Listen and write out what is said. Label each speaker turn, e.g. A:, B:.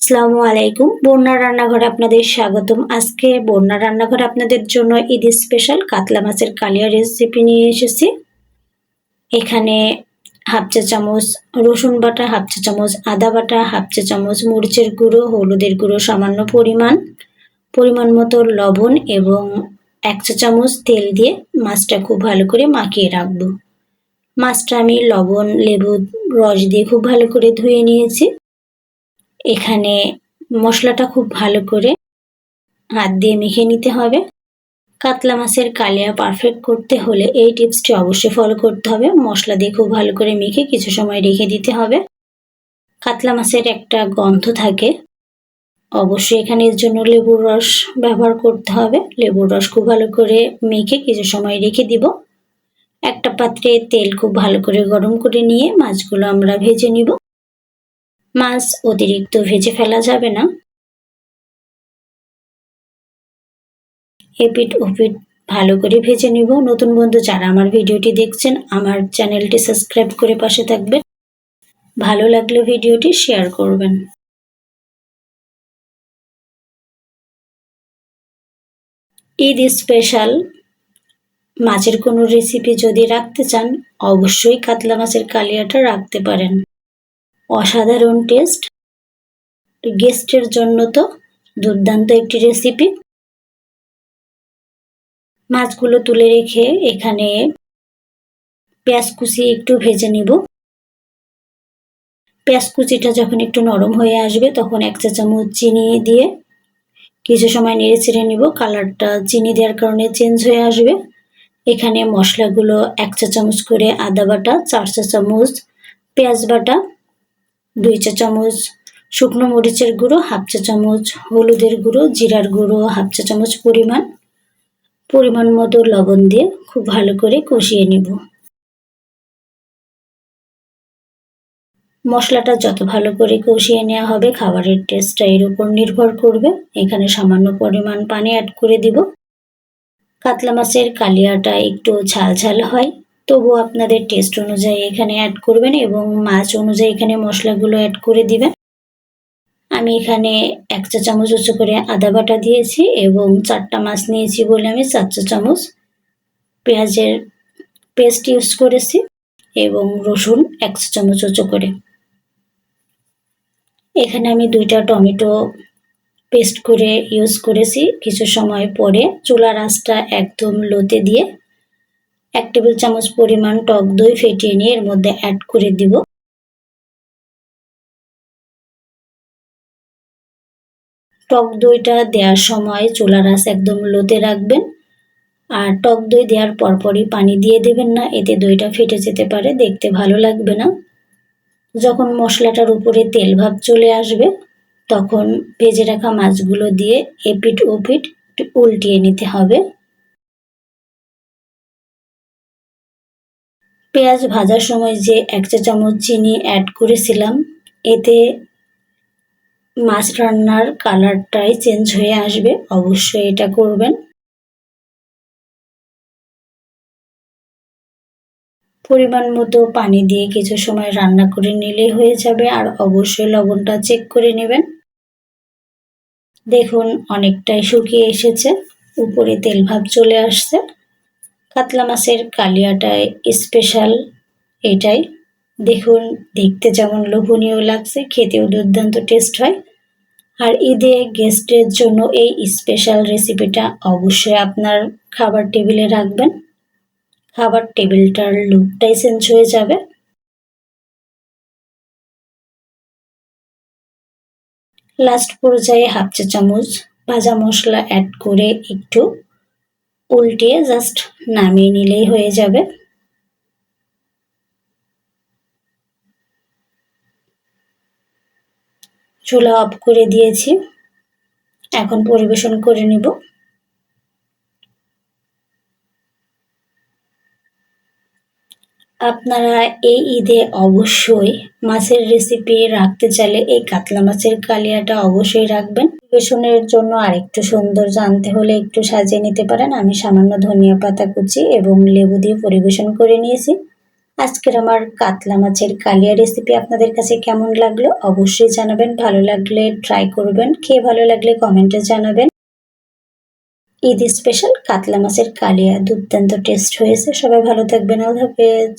A: আসসালামু আলাইকুম। বন্যা রান্নাঘরে আপনাদের স্বাগতম। আজকে বন্যা রান্নাঘরে আপনাদের জন্য ঈদ স্পেশাল কাতলা মাছের কালিয়া রেসিপি নিয়ে এসেছি। এখানে হাফ চা চামচ রসুন বাটা, হাফ চা চামচ আদা বাটা, হাফ চা চামচ মরিচের গুঁড়ো, হলুদের গুঁড়ো সামান্য পরিমাণ মতো লবণ এবং 1 চা চামচ তেল দিয়ে মাছটা খুব ভালো করে মাখিয়ে রাখবো। মাছটা আমি লবণ, লেবু রস দিয়ে খুব ভালো করে ধুয়ে নিয়েছি। এখানে মশলাটা খুব ভালো করে হাত দিয়ে মেখে নিতে হবে। কাতলা মাছের কালিয়া পারফেক্ট করতে হলে এই টিপসটি অবশ্যই ফলো করতে হবে। মশলা দিয়ে খুব ভালো করে মেখে কিছু সময় রেখে দিতে হবে। কাতলা মাছের একটা গন্ধ থাকে, অবশ্যই এখানে এর জন্য লেবুর রস ব্যবহার করতে হবে। লেবুর রস খুব ভালো করে মেখে কিছু সময় রেখে দিব। একটা পাত্রে তেল খুব ভালো করে গরম করে নিয়ে মাছগুলো আমরা ভেজে নিব। মাছ অতিরিক্ত ভেজে ফেলা যাবে না। এপিঠ ওপিঠ ভালো করে ভেজে নিব। নতুন বন্ধু যারা আমার ভিডিওটি দেখছেন, আমার চ্যানেলটি সাবস্ক্রাইব করে পাশে থাকবেন। ভালো লাগলে ভিডিওটি শেয়ার করবেন। ঈদ স্পেশাল মাছের কোনো রেসিপি যদি রাখতে চান, অবশ্যই কাতলা মাছের কালিয়াটা রাখতে পারেন। অসাধারণ টেস্ট, গেস্টের জন্য তো দুর্দান্ত একটি রেসিপি। মাছগুলো তুলে রেখে এখানে পেঁয়াজ কুচি একটু ভেজে নিব। পেঁয়াজ কুচিটা যখন একটু নরম হয়ে আসবে তখন 1 চা চামচ চিনি দিয়ে কিছু সময় নেড়ে চেড়ে নিব। কালারটা চিনি দেওয়ার কারণে চেঞ্জ হয়ে আসবে। এখানে মশলাগুলো 1 চা চামচ করে আদা বাটা, 4 চা চামচ পেঁয়াজ বাটা, 2 চা চামচ শুকনো মরিচের গুঁড়ো, হাফ চা চামচ হলুদের গুঁড়ো, জিরার গুঁড়ো হাফ চা চামচ পরিমাণ মতো লবণ দিয়ে খুব ভালো করে কষিয়ে নিব। মশলাটা যত ভালো করে কষিয়ে নেওয়া হবে খাবারের টেস্টটা এর উপর নির্ভর করবে। এখানে সামান্য পরিমাণ পানি অ্যাড করে দিব। কাতলা মাছের কালিয়াটা একটু ঝাল হয়, তবুও আপনাদের টেস্ট অনুযায়ী এখানে অ্যাড করবেন এবং মাছ অনুযায়ী এখানে মশলাগুলো অ্যাড করে দিবেন। আমি এখানে 1 চা চামচ উঁচু করে আদা বাটা দিয়েছি এবং 4টা মাছ নিয়েছি বলে আমি 4 চা চামচ পেঁয়াজের পেস্ট ইউজ করেছি এবং রসুন 1 চা চামচ উঁচু করে। এখানে আমি 2টা টমেটো পেস্ট করে ইউজ করেছি। কিছু সময় পরে চুলার আঁচটা একদম লোতে দিয়ে 1 টেবিল চামচ পরিমাণ টক দই ফেটিয়ে নিয়ে এর মধ্যে অ্যাড করে দিব। টক দইটা দেওয়ার সময় চুলার আঁচ একদম লোতে রাখবেন আর টক দই দেওয়ার পরপরই পানি দিয়ে দেবেন না, এতে দইটা ফেটে যেতে পারে, দেখতে ভালো লাগবে না। যখন মশলাটার উপরে তেল ভাব চলে আসবে তখন ভেজে রাখা মাছগুলো দিয়ে এপিঠ ওপিঠ উল্টিয়ে নিতে হবে। পেঁয়াজ ভাজার সময় যে 1 চা চামচ চিনি অ্যাড করেছিলাম, এতে মাছ রান্নার কালারটাই চেঞ্জ হয়ে আসবে, অবশ্যই এটা করবেন। পরিমাণ মতো পানি দিয়ে কিছু সময় রান্না করে নিলে হয়ে যাবে আর অবশ্যই লবণটা চেক করে নেবেন। দেখুন অনেকটাই শুকিয়ে এসেছে, উপরে তেল ভাব চলে আসছে। কাতলা মাছের কালিয়াটায় স্পেশাল এটাই। দেখুন দেখতে যেমন লোভনীয় লাগছে, খেতেও দুর্দান্ত টেস্ট হয়। আর ঈদে গেস্টের জন্য এই স্পেশাল রেসিপিটা অবশ্যই আপনার খাবার টেবিলে রাখবেন। খাবার টেবিলটার লুকটাই চেঞ্জ হয়ে যাবে। লাস্ট পর্যায়ে হাফ চা চামচ ভাজা মশলা অ্যাড করে একটু উল্টিয়ে জাস্ট নামিয়ে নিলেই হয়ে যাবে। চুলা অফ করে দিয়েছি, এখন পরিবেশন করে নিব। আপনারা এই ঈদে অবশ্যই মাছের রেসিপি রাখতে চাইলে এই কাতলা মাছের কালিয়াটা অবশ্যই রাখবেন। পরিবেশনের জন্য আরেকটু সুন্দর জানতে হলে একটু সাজিয়ে নিতে পারেন। আমি সামান্য ধনিয়া পাতা কুচি এবং লেবু দিয়ে পরিবেশন করে নিয়েছি। আজকের আমার কাতলা মাছের কালিয়া রেসিপি আপনাদের কাছে কেমন লাগলো অবশ্যই জানাবেন। ভালো লাগলে ট্রাই করবেন, খেয়ে ভালো লাগলে কমেন্টে জানাবেন। ঈদ স্পেশাল কাতলা মাছের কালিয়া দুর্দান্ত টেস্ট হয়েছে। সবাই ভালো থাকবেন। আল্লাহ হাফেজ।